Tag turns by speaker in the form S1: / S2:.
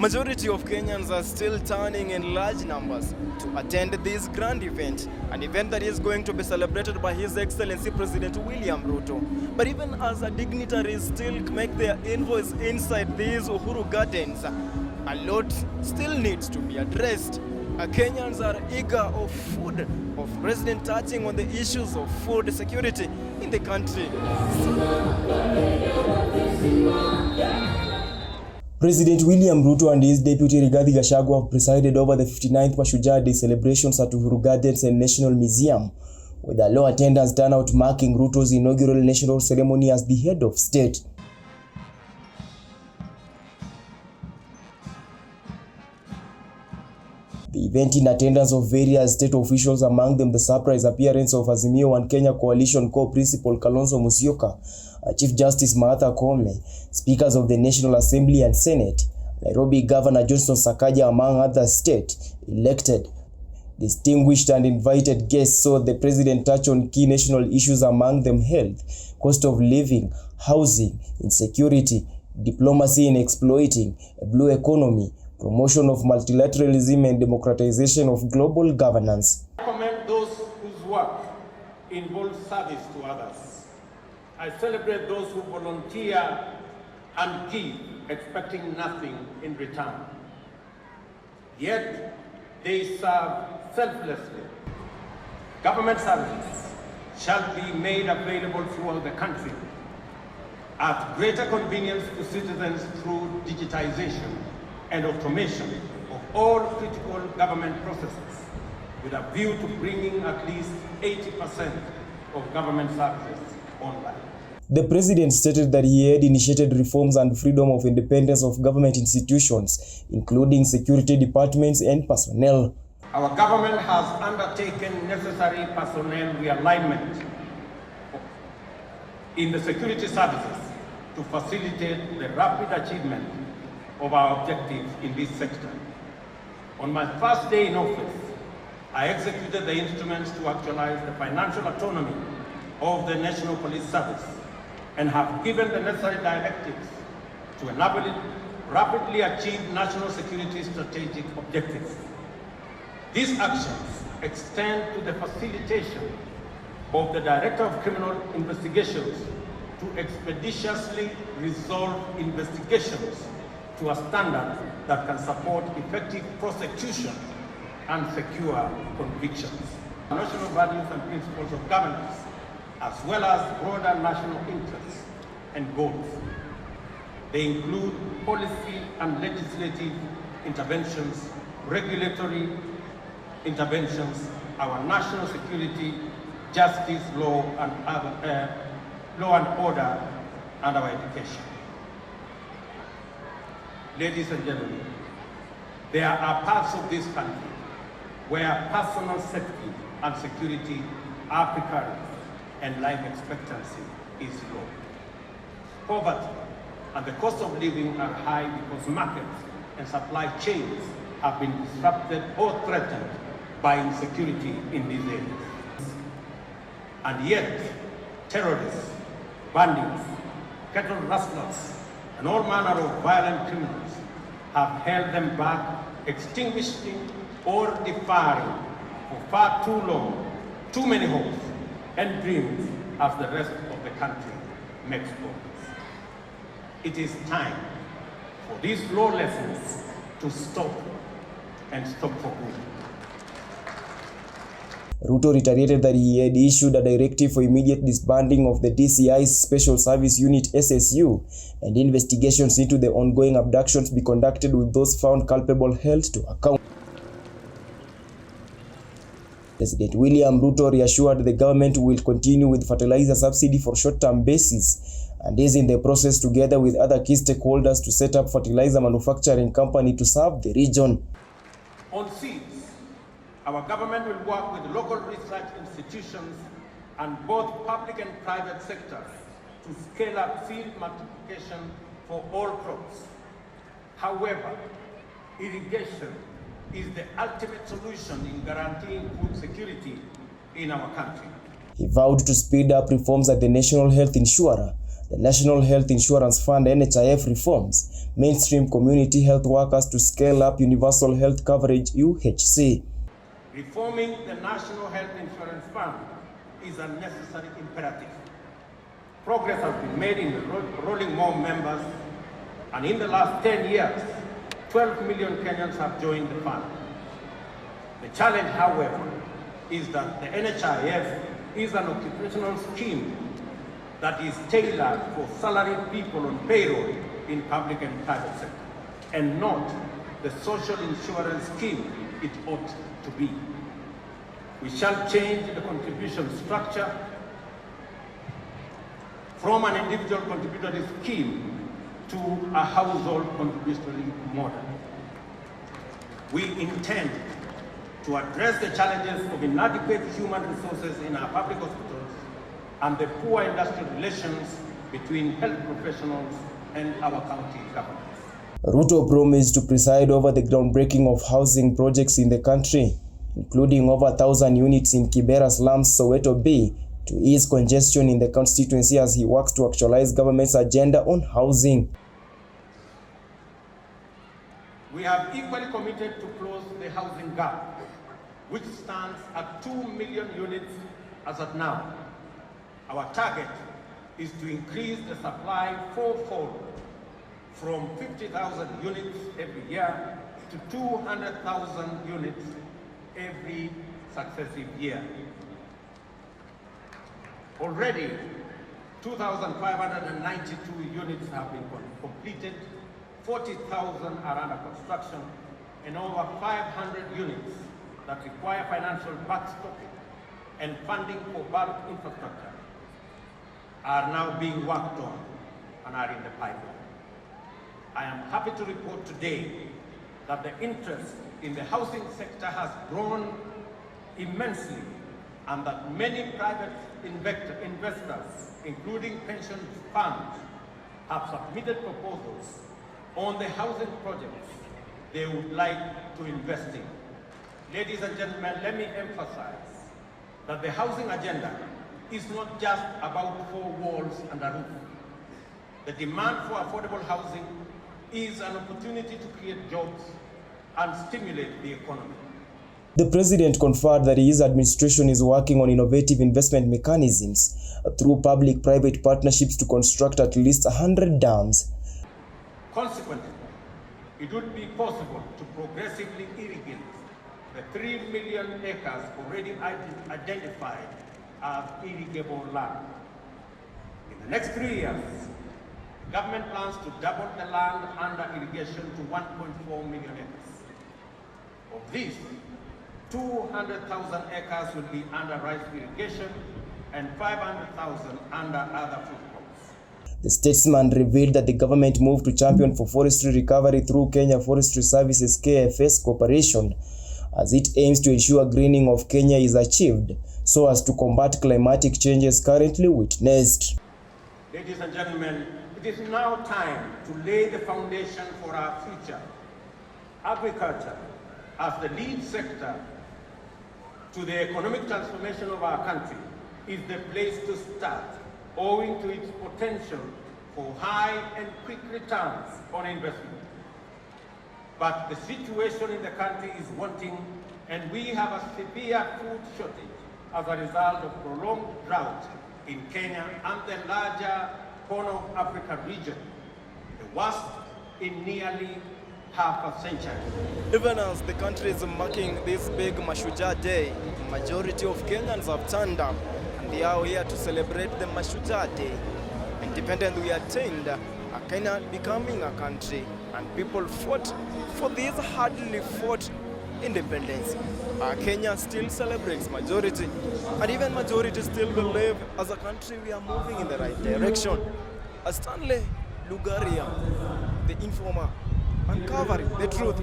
S1: Majority of Kenyans are still turning in large numbers to attend this grand event, an event that is going to be celebrated by His Excellency President William Ruto. But even as dignitaries still make their invoice inside these Uhuru Gardens, a lot still needs to be addressed. Kenyans are eager of food, of President touching on the issues of food security in the country.
S2: President William Ruto and his deputy Rigathi Gachagua have presided over the 59th Mashujaa Day celebrations at Uhuru Gardens and National Museum, with a low attendance turnout marking Ruto's inaugural national ceremony as the head of state. The event, in attendance of various state officials, among them the surprise appearance of Azimio One Kenya Coalition co-principal Kalonzo Musyoka, Chief Justice Martha Koome, Speakers of the National Assembly and Senate, Nairobi Governor Johnson Sakaja, among other state-elected, distinguished and invited guests saw the president touch on key national issues, among them health, cost of living, housing, insecurity, diplomacy in exploiting a blue economy, promotion of multilateralism and democratization of global governance.
S3: I commend those whose work involves service to others. I celebrate those who volunteer and give, expecting nothing in return. Yet they serve selflessly. Government services shall be made available throughout the country at greater convenience to citizens through digitization and automation of all critical government processes, with a view to bringing at least 80% of government services online.
S2: The president stated that he had initiated reforms and freedom of independence of government institutions, including security departments and personnel.
S3: Our government has undertaken necessary personnel realignment in the security services to facilitate the rapid achievement of our objectives in this sector. On my first day in office, I executed the instruments to actualize the financial autonomy of the National Police Service and have given the necessary directives to enable it rapidly achieve national security strategic objectives. These actions extend to the facilitation of the Director of Criminal Investigations to expeditiously resolve investigations to a standard that can support effective prosecution and secure convictions. National values and principles of governance, as well as broader national interests and goals. They include policy and legislative interventions, regulatory interventions, our national security, justice, law and order, and our education. Ladies and gentlemen, there are parts of this country where personal safety and security are precarious and life expectancy is low. Poverty and the cost of living are high because markets and supply chains have been disrupted or threatened by insecurity in these areas. And yet, terrorists, bandits, cattle rustlers, and all manner of violent criminals have held them back, extinguishing or deferring for far too long, too many hopes and dreams as the rest of the country makes progress. It is time for these lawlessness to stop and stop for good.
S2: Ruto reiterated that he had issued a directive for immediate disbanding of the DCI's Special Service Unit SSU, and investigations into the ongoing abductions be conducted with those found culpable held to account. President William Ruto reassured the government will continue with fertilizer subsidy for short-term basis and is in the process together with other key stakeholders to set up fertilizer manufacturing company to serve the region.
S3: On seeds, our government will work with local research institutions and both public and private sectors to scale up seed multiplication for all crops. However, irrigation is the ultimate solution in guaranteeing food security in our country.
S2: He vowed to speed up reforms at the National Health Insurer, the National Health Insurance Fund (NHIF) reforms, mainstream community health workers to scale up universal health coverage (UHC).
S3: Reforming the National Health Insurance Fund is a necessary imperative. Progress has been made in enrolling more members, and in the last 10 years, 12 million Kenyans have joined the fund. The challenge, however, is that the NHIF is an occupational scheme that is tailored for salaried people on payroll in public and private sector, and not the social insurance scheme it ought to be. We shall change the contribution structure from an individual contributory scheme to a household contributory model. We intend to address the challenges of inadequate human resources in our public hospitals and the poor industrial relations between health professionals and our county governments.
S2: Ruto promised to preside over the groundbreaking of housing projects in the country, including over 1,000 units in Kibera slums, Soweto Bay, to ease congestion in the constituency as he works to actualize government's agenda on housing.
S3: We have equally committed to close the housing gap, which stands at 2 million units as of now. Our target is to increase the supply fourfold, from 50,000 units every year to 200,000 units every successive year. Already, 2,592 units have been completed, 40,000 are under construction, and over 500 units that require financial backstopping and funding for bulk infrastructure are now being worked on and are in the pipeline. I am happy to report today that the interest in the housing sector has grown immensely, and that many private investors, including pension funds, have submitted proposals on the housing projects they would like to invest in. Ladies and gentlemen, let me emphasize that the housing agenda is not just about four walls and a roof. The demand for affordable housing is an opportunity to create jobs and stimulate the economy.
S2: The president confirmed that his administration is working on innovative investment mechanisms through public-private partnerships to construct at least 100 dams.
S3: Consequently, it would be possible to progressively irrigate the 3 million acres already identified as irrigable land. In the next 3 years, the government plans to double the land under irrigation to 1.4 million acres. Of these, 200,000 acres will be under rice irrigation and 500,000 under other food crops.
S2: The statesman revealed that the government moved to champion for forestry recovery through Kenya Forestry Services KFS Corporation, as it aims to ensure greening of Kenya is achieved so as to combat climatic changes currently witnessed.
S3: Ladies and gentlemen, it is now time to lay the foundation for our future. Agriculture, as the lead sector to the economic transformation of our country, is the place to start, owing to its potential for high and quick returns on investment. But the situation in the country is wanting, and we have a severe food shortage as a result of prolonged drought in Kenya and the larger Horn of Africa region, the worst in nearly half a century.
S1: Even as the country is marking this big Mashujaa Day, majority of Kenyans have turned up and they are here to celebrate the Mashujaa Day. Independence we attained, a Kenya becoming a country, and people fought for this hardly fought independence. Kenya still celebrates majority, and even majority still believe as a country we are moving in the right direction. Stanley Lugaria, the informer, uncovering the truth.